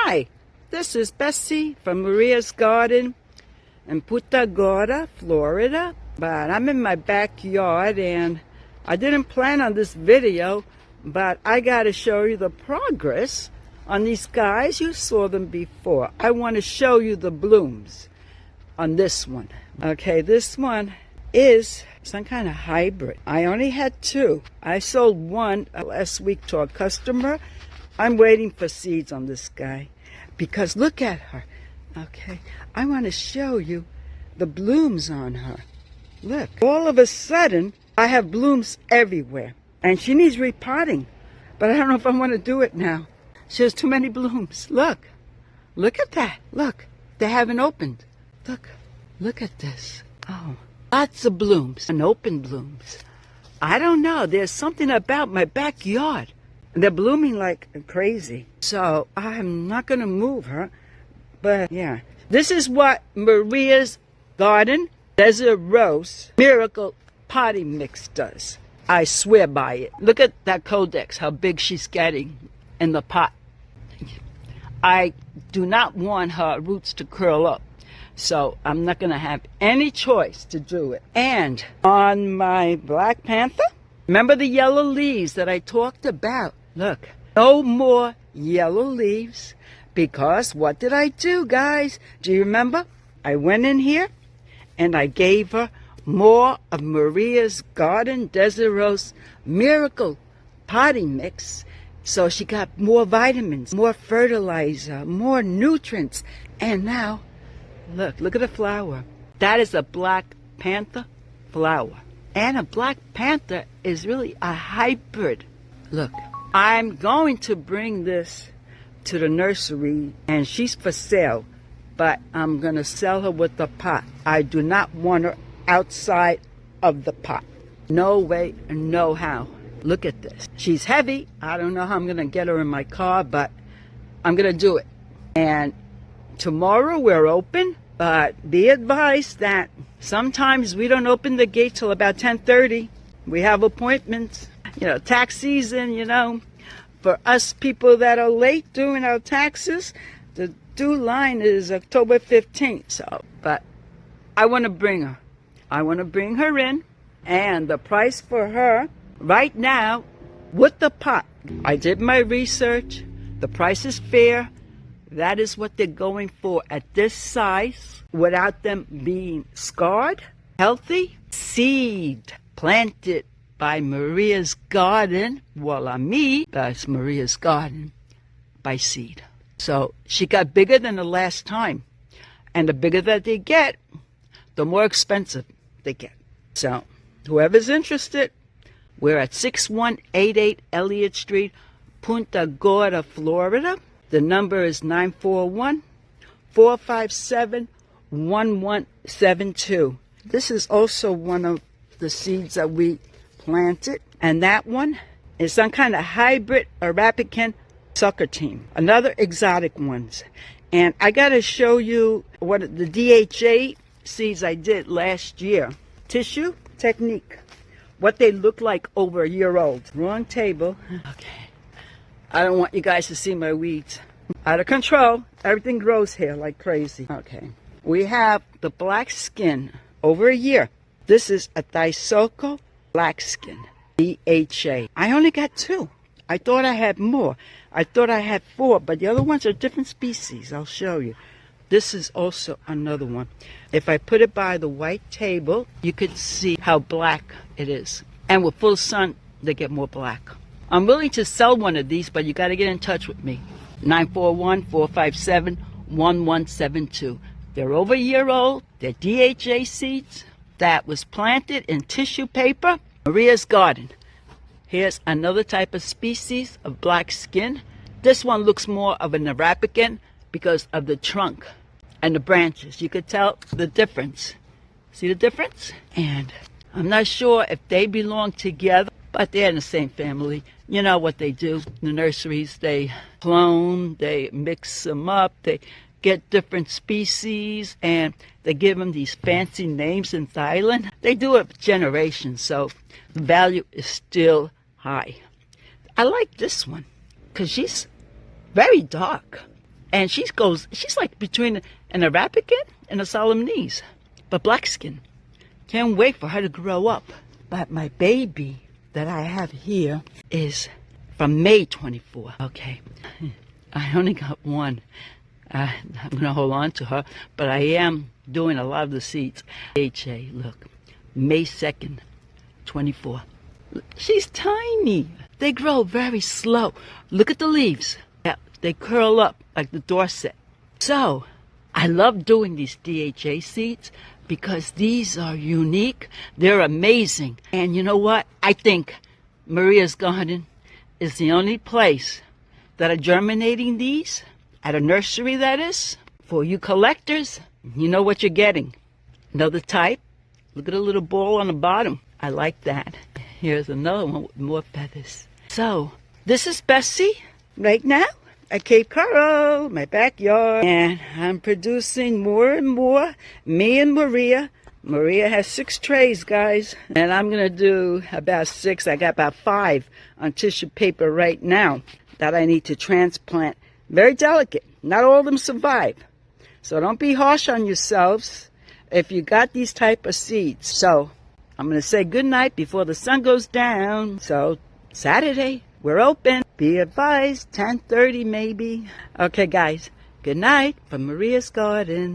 Hi, this is Bessie from Maria's Garden in Punta, Gorda, Florida. But I'm in my backyard and I didn't plan on this video, but I got to show you the progress on these guys. You saw them before. I want to show you the blooms on this one. Okay, this one is some kind of hybrid. I only had two. I sold one last week to a customer. I'm waiting for seeds on this guy because look at her. Okay, I want to show you the blooms on her. Look, all of a sudden, I have blooms everywhere. And she needs repotting, but I don't know if I want to do it now. She has too many blooms. Look, look at that. Look, they haven't opened. Look at this. Oh, lots of blooms and open blooms. I don't know. There's something about my backyard. They're blooming like crazy. So I'm not going to move her. But yeah, this is what Maria's Garden Desert Rose Miracle Potty Mix does. I swear by it. Look at that codex, how big she's getting in the pot. I do not want her roots to curl up. So I'm not going to have any choice to do it. And on my Black Panther, remember the yellow leaves that I talked about? Look, no more yellow leaves because what did I do, guys? Do you remember? I went in here and I gave her more of Maria's Garden Desert Rose Miracle Potty Mix. So she got more vitamins, more fertilizer, more nutrients. And now, look at the flower. That is a Black Panther flower. And a Black Panther is really a hybrid. Look, I'm going to bring this to the nursery and she's for sale, but I'm going to sell her with the pot. I do not want her outside of the pot. No way, no how. Look at this. She's heavy. I don't know how I'm going to get her in my car, but I'm going to do it. And tomorrow we're open, but be advised that sometimes we don't open the gate till about 10:30. We have appointments. Tax season, for us people that are late doing our taxes, the due line is October 15th. So, but I want to bring her. I want to bring her in. And the price for her right now with the pot, I did my research. The price is fair. That is what they're going for at this size without them being scarred, healthy, seed planted by Maria's Garden, voila me, that's Maria's Garden, by seed. So she got bigger than the last time. And the bigger that they get, the more expensive they get. So whoever's interested, we're at 6188 Elliott Street, Punta Gorda, Florida. The number is 941-457-1172. This is also one of the seeds that we planted, and that one is some kind of hybrid Arabicum Socotranums, another exotic ones. And I got to show you what the DHA seeds I did last year. Tissue technique, what they look like over a year old. Wrong table. Okay, I don't want you guys to see my weeds. Out of control. Everything grows here like crazy. Okay, we have the black skin over a year. This is a Thysoco Black Skin, DHA. I only got two. I thought I had more. I thought I had four, but the other ones are different species. I'll show you. This is also another one. If I put it by the white table, you could see how black it is. And with full sun, they get more black. I'm willing to sell one of these, but you got to get in touch with me. 941-457-1172. They're over a year old. They're DHA seeds that was planted in tissue paper. Maria's Garden. Here's another type of species of black skin. This one looks more of an Arabicum because of the trunk and the branches. You could tell the difference. See the difference? And I'm not sure if they belong together, but they're in the same family. You know what they do. The nurseries, they clone, they mix them up, they get different species, and they give them these fancy names in Thailand. They do it generations, so the value is still high. I like this one because she's very dark. And she's like between an Arabicum and a Solemnese, but black skin. Can't wait for her to grow up. But my baby that I have here is from May 24. Okay, I only got one. I'm gonna hold on to her, but I am doing a lot of the seeds. HA, look, May 2nd, 24. She's tiny. They grow very slow. Look at the leaves. Yeah, they curl up like the Dorset. So, I love doing these DHA seeds because these are unique. They're amazing. And you know what? I think Maria's Garden is the only place that are germinating these, at a nursery that is. For you collectors, you know what you're getting. Another type. Look at the little ball on the bottom. I like that. Here's another one with more feathers. So, this is Bessie right now at Cape Coral, my backyard. And I'm producing more and more. Me and Maria. Maria has 6 trays, guys. And I'm going to do about 6. I got about 5 on tissue paper right now that I need to transplant. Very delicate. Not all of them survive. So don't be harsh on yourselves if you got these type of seeds. So I'm going to say good night before the sun goes down. So Saturday, we're open. Be advised, 10:30 maybe. Okay, guys. Good night from Maria's Garden.